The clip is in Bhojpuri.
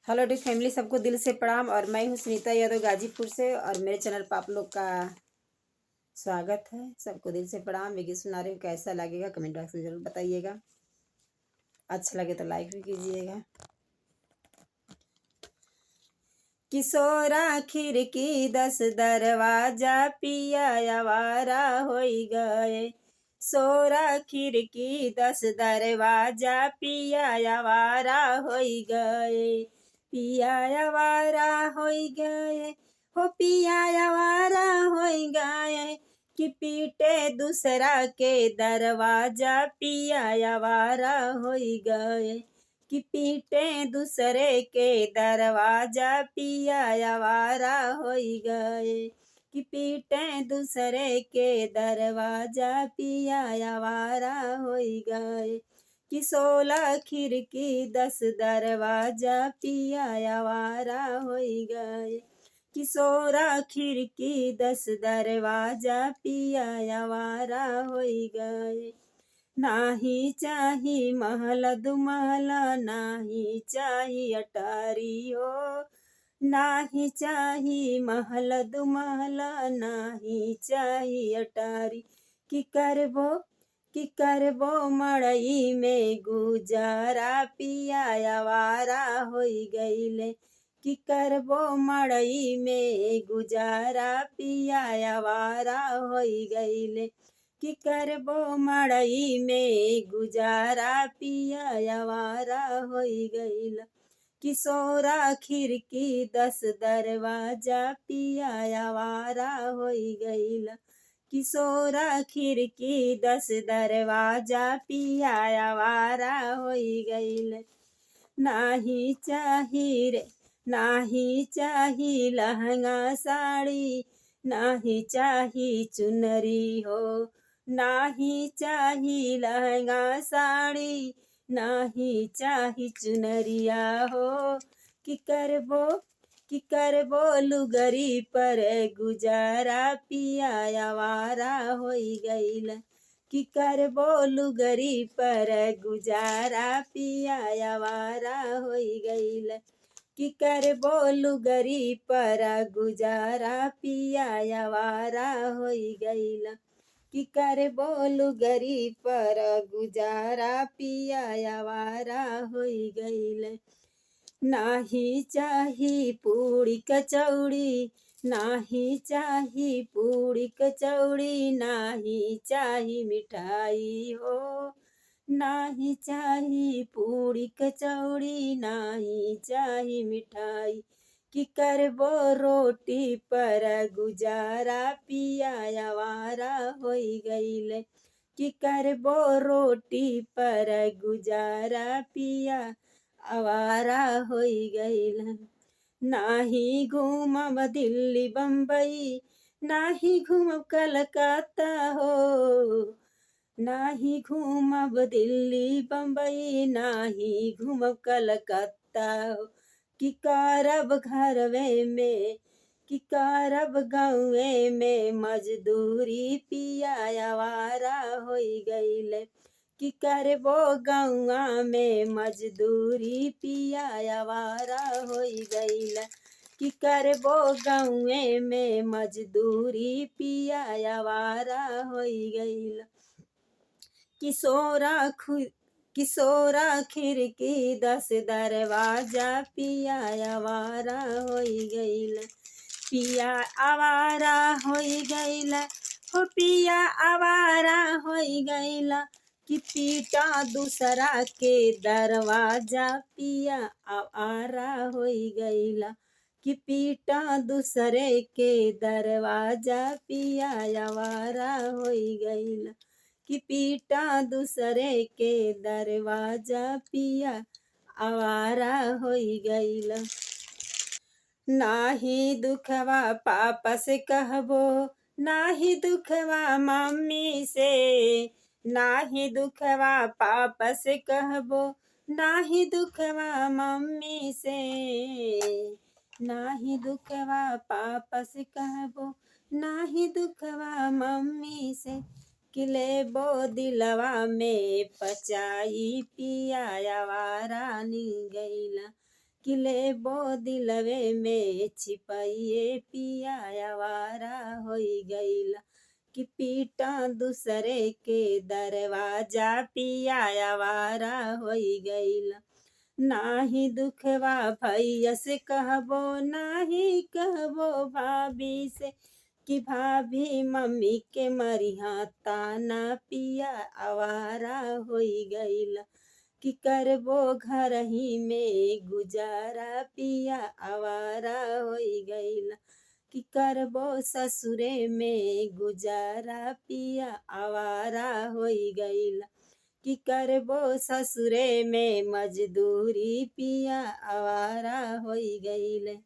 हेलो डी फैमिली, सबको दिल से प्रणाम। और मैं हूँ सुनीता यादव गाजीपुर से, और मेरे चैनल पर आप लोग का स्वागत है। सबको दिल से प्रणाम। मैं गीत सुना रही हूँ, कैसा लगेगा कमेंट बॉक्स में जरूर बताइएगा। अच्छा लगे तो लाइक भी कीजिएगा। किशोरा खिड़की 10 दरवाजा पिया आवारा होई गए। सोरा खिड़की 10 दरवाजा पिया आवारा होई गए। पिया आवारा होई गए, हो पिया आवारा होई गए। कि पीटे दूसरा के दरवाजा पिया आवारा होई गए। कि पीटे दूसरे के दरवाजा पिया आवारा होई गए। कि पीटे दूसरे के दरवाजा पिया आवारा होई गए। कि 16 खिड़की 10 दरवाजा पिया आवारा होई गए। कि 16 खिड़की 10 दरवाजा पिया आवारा होई गए। नाही चाही महल दुमहल, नाही चाही अटारी हो। नाही चाही महल दुमहल, नाही चाही अटारी। कि करबो मड़ई में गुजारा पिया आवारा होई गईले। कि करबो मड़ई में गुजारा पिया आवारा होई गईले। कि करबो मड़ई में गुजारा पिया आवारा होई गईल। कि 16 खिड़की 10 दरवाजा पिया आवारा होई गईल। कि 16 खिड़की 10 दरवाजा पिया आवारा होई गईल। नाही चाही रे, नाही चाही लहंगा साड़ी, नाही चाही चुनरी हो। नाही चाही लहंगा साड़ी, नाही चाही चुनरिया हो। कि करबो लुगरी पर गुजारा पिया आवारा होई गईल। कि करबो लुगरी पर गुजारा पिया आवारा होई गईल। कि करबो लुगरी पर गुजारा पिया आवारा होई गईल। कि करबो लुगरी पर गुजारा पिया आवारा होई गईल। नाही चाही पूड़ी कचौड़ी, नाही चाही पूड़ी कचौड़ी, नाही चाही मिठाई हो। नाही चाही पूड़ी कचौड़ी, नाही चाही मिठाई। कि करबो रोटी पर गुजारा पिया आवारा होई गईल। कि करबो रोटी पर गुजारा पिया आवारा होई गईल। नाही घूमब दिल्ली बम्बई, नाही घूमब कलकत्ता हो। नाही घूमब दिल्ली बम्बई, नाही घूमब कलकत्ता हो। कि करब घरवे में, कि करब गाँवे में मजदूरी पिया आवारा होई गईल। कि करबो गौआ में मजदूरी पिया आवारा होई गईल। कि करबो गौए में मजदूरी पिया आवारा होई गईल। किशोरा खिड़की 10 दरवाजा पिया आवारा होई गईल। पिया आवारा होई गईल, हो पिया आवारा होई गईल। कि पीटा दूसरा के दरवाजा पिया आवारा होई गईल। कि पीटा दूसरे के दरवाजा पिया आवारा होई गईल। कि पीटा दूसरे के दरवाजा पिया आवारा होई गईल। नाही दुखवा पापा से कहबो, नाही दुखवा मम्मी से। नाही दुखवा पापा से कहबो, नाही दुखवा मम्मी से। नाही दुखवा पापा से कहबो, नाही दुखवा मम्मी से। कि लेबो दिलवा में पचाई पिया आवारा नी गईला। कि लेबो दिलवे में छिपाइए पिया आवारा होई गईला कि पीटा दूसरे के दरवाजा पिया आवारा होई गईला। नाही दुखवा भैया से कहबो नाही कहबो भाभी से कि भाभी मम्मी के मरिहा ताना पिया आवारा होई गईला कि करबो घर ही में गुजारा पिया आवारा होई गईला कि करबो ससुरे में गुजारा पिया आवारा होई गईला कि करबो ससुरे में मजदूरी पिया आवारा होई गईले।